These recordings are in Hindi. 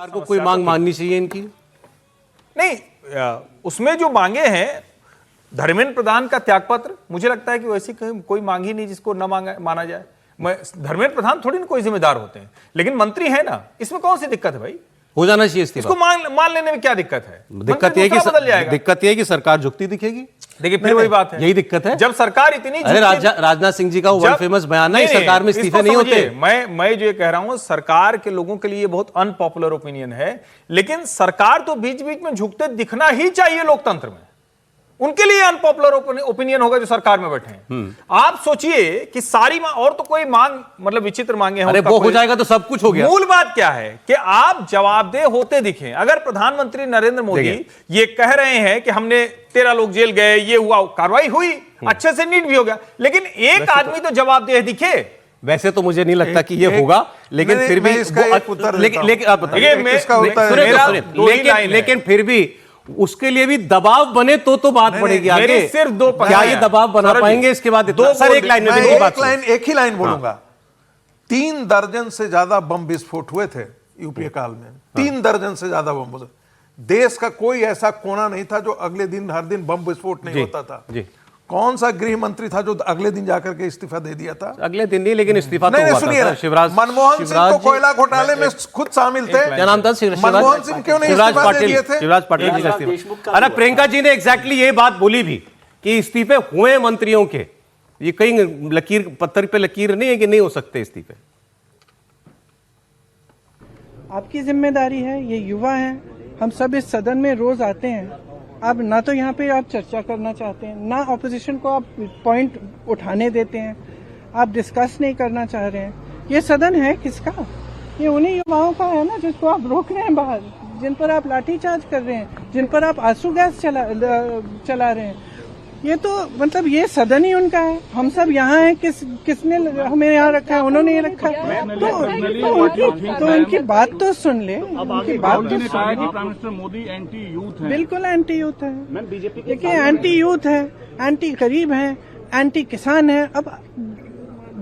सरकार को कोई मांग माननी चाहिए इनकी? नहीं, उसमें जो मांगे हैं, धर्मेंद्र प्रधान का त्यागपत्र, मुझे लगता है कि वैसी कोई मांग ही नहीं जिसको न माना जाए। धर्मेंद्र प्रधान थोड़ी ना कोई जिम्मेदार होते हैं, लेकिन मंत्री है ना, इसमें कौन सी दिक्कत है भाई? हो जाना चाहिए इस्तीफा। इसको मान लेने में क्या दिक्कत है? दिक्कत ये है कि सरकार झुकती दिखेगी। देखिए फिर वही बात है, यही दिक्कत है। जब सरकार इतनी, अरे राजनाथ सिंह जी का वर्ल्ड फेमस बयान है, सरकार में इस्तीफे नहीं होते। मैं जो ये कह रहा हूं, सरकार के लोगों के लिए बहुत अनपॉपुलर ओपिनियन है, लेकिन सरकार तो बीच बीच में झुकते दिखना ही चाहिए लोकतंत्र में। उनके लिए अनपॉपुलर ओपिनियन होगा जो सरकार में बैठे हैं। आप सोचिए कि सारी और तो कोई मांग, मतलब विचित्र मांगे हैं, अरे वो हो जाएगा तो सब कुछ हो गया। मूल बात क्या है कि आप जवाबदेह होते दिखें। अगर प्रधानमंत्री नरेंद्र मोदी ये कह रहे हैं कि हमने 13 लोग जेल गए, ये हुआ, कार्रवाई हुई, अच्छे से नीट भी हो गया, लेकिन एक आदमी तो जवाबदेह दिखे। वैसे तो मुझे नहीं लगता कि ये होगा, लेकिन फिर भी लेकिन फिर भी उसके लिए भी दबाव बने तो बात पड़ेगी आगे। सिर्फ दो, क्या ये दबाव बना पाएंगे? इसके बाद सर एक ही लाइन बोलूंगा। 3 दर्जन से ज्यादा बम विस्फोट हुए थे यूपीए काल में। 3 दर्जन से ज्यादा बम। देश का कोई ऐसा कोना नहीं था जो अगले दिन हर दिन बम विस्फोट नहीं होता था। कौन सा गृह मंत्री था जो अगले दिन जाकर के इस्तीफा दे दिया था? अगले दिन नहीं, लेकिन इस्तीफा तो हुआ था। शिवराज, मनमोहन सिंह तो कोयला घोटाले में खुद शामिल थे। क्या नाम था? मनमोहन सिंह क्यों नहीं इस्तीफा दे दिए थे? शिवराज पाटिल जी का इस्तीफा। अरे प्रियंका जी ने एग्जैक्टली ये बात बोली भी कि इस्तीफे हुए मंत्रियों के। ये कहीं लकीर, पत्थर पे लकीर नहीं है कि नहीं हो सकते इस्तीफे। आपकी जिम्मेदारी है, ये युवा हैं, हम सब इस सदन में रोज आते हैं। आप ना तो यहाँ पे आप चर्चा करना चाहते हैं, ना ऑपोजिशन को आप पॉइंट उठाने देते हैं, आप डिस्कस नहीं करना चाह रहे हैं। ये सदन है किसका? ये उन्हीं युवाओं का है ना, जिसको आप रोक रहे हैं बाहर, जिन पर आप लाठीचार्ज कर रहे हैं, जिन पर आप आंसू गैस चला रहे हैं। ये तो मतलब ये सदन ही उनका है। हम सब यहाँ हैं, किसने हमें यहाँ रखा है? उन्होंने ये रखा है। तो उनकी बात तो सुन ले। उनकी बात तो सुन। Prime minister Modi anti youth है। बिल्कुल एंटी यूथ है। देखिए एंटी यूथ है, एंटी गरीब है, एंटी किसान है। अब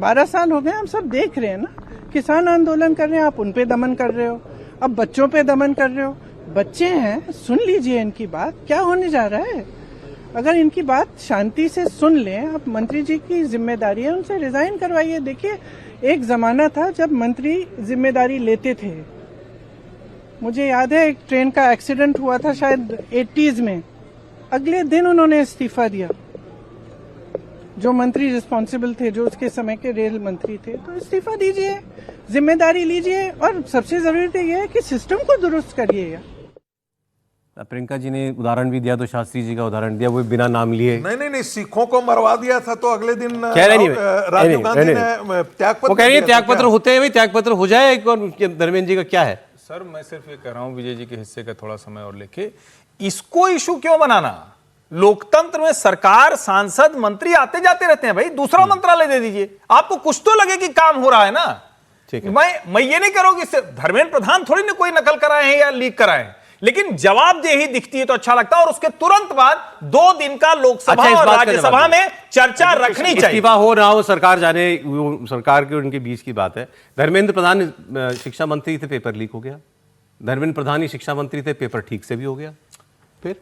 12 साल हो गए, हम सब देख रहे हैं ना, किसान आंदोलन कर रहे हैं, आप उन पे दमन कर रहे हो। अब बच्चों पे दमन कर रहे हो। बच्चे हैं, सुन लीजिए इनकी बात, क्या होने जा रहा है। अगर इनकी बात शांति से सुन लें, आप मंत्री जी की जिम्मेदारी है, उनसे रिजाइन करवाइए। देखिए एक जमाना था जब मंत्री जिम्मेदारी लेते थे। मुझे याद है एक ट्रेन का एक्सीडेंट हुआ था शायद 80s में, अगले दिन उन्होंने इस्तीफा दिया। जो मंत्री रिस्पॉन्सिबल थे, जो उसके समय के रेल मंत्री थे, तो इस्तीफा दीजिए, जिम्मेदारी लीजिए, और सबसे जरूरी तो यह है कि सिस्टम को दुरुस्त करिएगा। प्रियंका जी ने उदाहरण भी दिया, तो शास्त्री जी का उदाहरण दिया, वो बिना नाम लिए। नहीं, सिखों को मरवा दिया था, तो अगले दिन राजीव गांधी ने त्यागपत्र, वो कह रही है त्यागपत्र होते हैं भाई, त्यागपत्र हो जाए। धर्मेंद्र जी का क्या है? सर मैं सिर्फ ये कह रहा हूं, विजय जी के हिस्से का थोड़ा समय और लेके, इसको इशू क्यों बनाना? लोकतंत्र में सरकार, सांसद, मंत्री आते जाते रहते हैं भाई, दूसरा मंत्रालय दे दीजिए। आपको कुछ तो लगे कि काम हो रहा है ना। ठीक है, मैं ये नहीं कह रहा हूं कि धर्मेंद्र प्रधान थोड़ी ना कोई नकल कराए हैं या लीक कराए हैं, लेकिन जवाबदेही दिखती है तो अच्छा लगता है। और उसके तुरंत बाद 2 दिन का लोकसभा और राज्यसभा में चर्चा रखनी चाहिए। इस्तीफा हो ना हो, सरकार जाने, सरकार के उनके बीच की बात है। धर्मेंद्र प्रधान शिक्षा मंत्री थे, पेपर लीक हो गया। धर्मेंद्र प्रधान ही शिक्षा मंत्री थे, पेपर ठीक से भी हो गया। फिर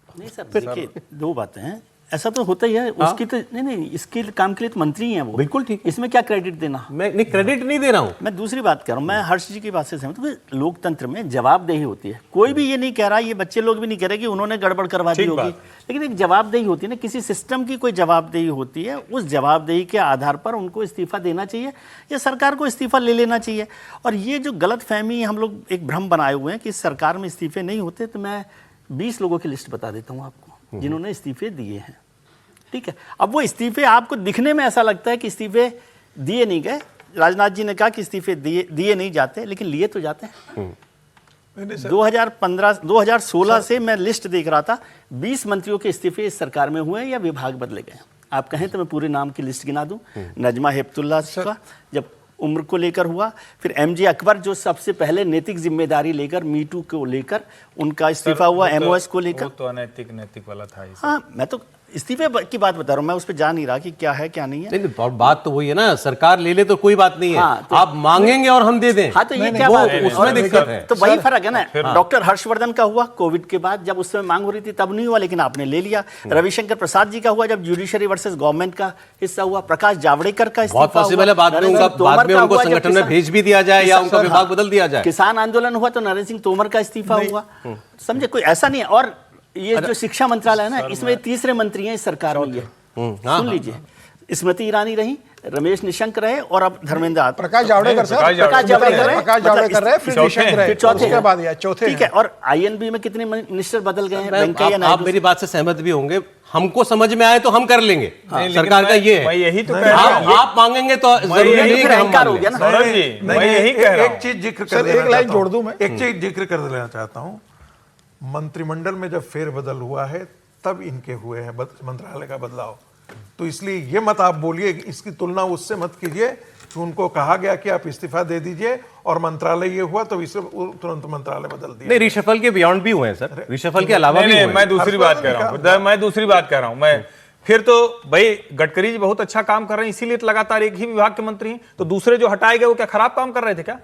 नहीं सर, देखिए 2 बातें हैं। ऐसा तो होता ही है। उसकी तो नहीं, इसके काम के लिए तो मंत्री ही हैं वो। बिल्कुल ठीक, इसमें क्या क्रेडिट देना? मैं नहीं क्रेडिट नहीं दे रहा हूं। मैं दूसरी बात कह रहा हूं, मैं हर्ष जी की बात से सहमत हूं कि लोकतंत्र में जवाबदेही होती है। कोई भी ये नहीं कह रहा, ये बच्चे लोग भी नहीं कह रहे कि उन्होंने गड़बड़ करवा दी होगी, लेकिन एक जवाबदेही होती है ना, किसी सिस्टम की कोई जवाबदेही होती है। उस जवाबदेही के आधार पर उनको इस्तीफा देना चाहिए या सरकार को इस्तीफा ले लेना चाहिए। और ये जो गलतफहमी हम लोग एक भ्रम बनाए हुए हैं कि सरकार में इस्तीफे नहीं होते, तो मैं 20 लोगों की लिस्ट बता देता हूँ आपको जिन्होंने इस्तीफे दिए हैं। ठीक है, अब वो इस्तीफे आपको दिखने में ऐसा लगता है कि इस्तीफे दिए नहीं गए। राजनाथ जी ने कहा कि इस्तीफे दिए नहीं जाते, लेकिन लिए तो जाते हैं। 2016 से मैं लिस्ट देख रहा था, 20 मंत्रियों के इस्तीफे इस सरकार में हुए या विभाग बदले गए। आप कहें तो मैं पूरे नाम की लिस्ट गिना दूं। नजमा हेपतुल्ला का जब उम्र को लेकर हुआ, फिर MJ अकबर जो सबसे पहले नैतिक जिम्मेदारी लेकर मीटू को लेकर उनका इस्तीफा हुआ, MOS को लेकर। वो तो अनैतिक नैतिक वाला था। हाँ, मैं तो इस्तीफे की बात बता रहा हूं मैं, उस पर जा नहीं रहा कि क्या है क्या नहीं है। नहीं और बात तो वही है ना, सरकार ले ले तो कोई बात नहीं है, हाँ, तो आप मांगेंगे और हम दे दें। हाँ तो ये क्या वो बात है, उसमें दिक्कत है। तो वही फर्क है ना। डॉक्टर हर्षवर्धन का हुआ कोविड के बाद, जब उस समय मांग हो रही थी तब नहीं हुआ, लेकिन आपने ले लिया। रविशंकर प्रसाद जी का हुआ जब जुडिशरी वर्सेस गवर्नमेंट का हिस्सा हुआ। प्रकाश जावड़ेकर का बहुत पॉसिबल है बाद में उनको संगठन में भेज भी दिया जाए या उनका विभाग बदल दिया जाए। किसान आंदोलन हुआ तो नरेंद्र सिंह तोमर का इस्तीफा हुआ। समझे, कोई ऐसा नहीं है। और ये जो शिक्षा मंत्रालय है ना, इसमें तीसरे मंत्री हैं इस सरकार में ये, सुन लीजिए। स्मृति ईरानी रही, रमेश निशंक रहे और अब धर्मेंद्र प्रकाश जावड़ेकर सर, प्रकाश जावड़ेकर रहे, फिर निशंक रहे, चौथे उसके बाद या चौथे। ठीक है। और आईएनबी में कितने मिनिस्टर बदल गए हैं, वेंकैया आप नायडू। मेरी बात से सहमत भी होंगे, हमको समझ में आए तो हम कर लेंगे। सरकार का ये मैं है, यही तो कह रहा हूं। आप मांगेंगे तो जरूरी नहीं कि हम अहंकार हो मान गया लें। ना। सौरभ जी, मैं यही कह रहा हूं। एक चीज जिक्र सर, कर देना एक लाइन चाहता हूं। जोड़ दूं मैं? एक चीज जिक्र कर देना चाहता हूं। मंत्रिमंडल में जब फेरबदल हुआ है तब इनके हुए हैं मंत्रालय का बदलाव, तो इसलिए ये मत आप बोलिए, इसकी तुलना उससे मत कीजिए कि उनको कहा गया कि आप इस्तीफा दे दीजिए और मंत्रालय ये हुआ तो इसे तुरंत मंत्रालय बदल दिया। नहीं, रिशफल के बियॉन्ड भी हुए हैं सर, रिशफल के अलावा भी नहीं, हुए मैं हैं। दूसरी बात कह रहा हूं। मैं दूसरी बात कह रहा हूं। मैं फिर तो भाई गडकरी जी बहुत अच्छा काम कर रहे हैं, इसीलिए तो लगातार एक ही विभाग के मंत्री हैं। तो दूसरे जो हटाए गए वो क्या खराब काम कर रहे थे क्या?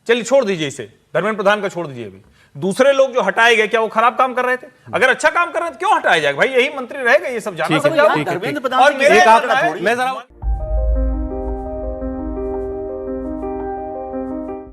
चलिए छोड़ दीजिए इसे, धर्मेंद्र प्रधान का छोड़ दीजिए। अभी दूसरे लोग जो हटाए गए क्या वो खराब काम कर रहे थे? अगर अच्छा काम कर रहे थे क्यों हटाया जाएगा भाई? यही मंत्री रहेगा, ये सब जाना ठीक है, समझाओ। ठीक है, धर्मेंद्र ठीक है। प्रधान और जी मेरा की एक बात मानना है, मैं जरा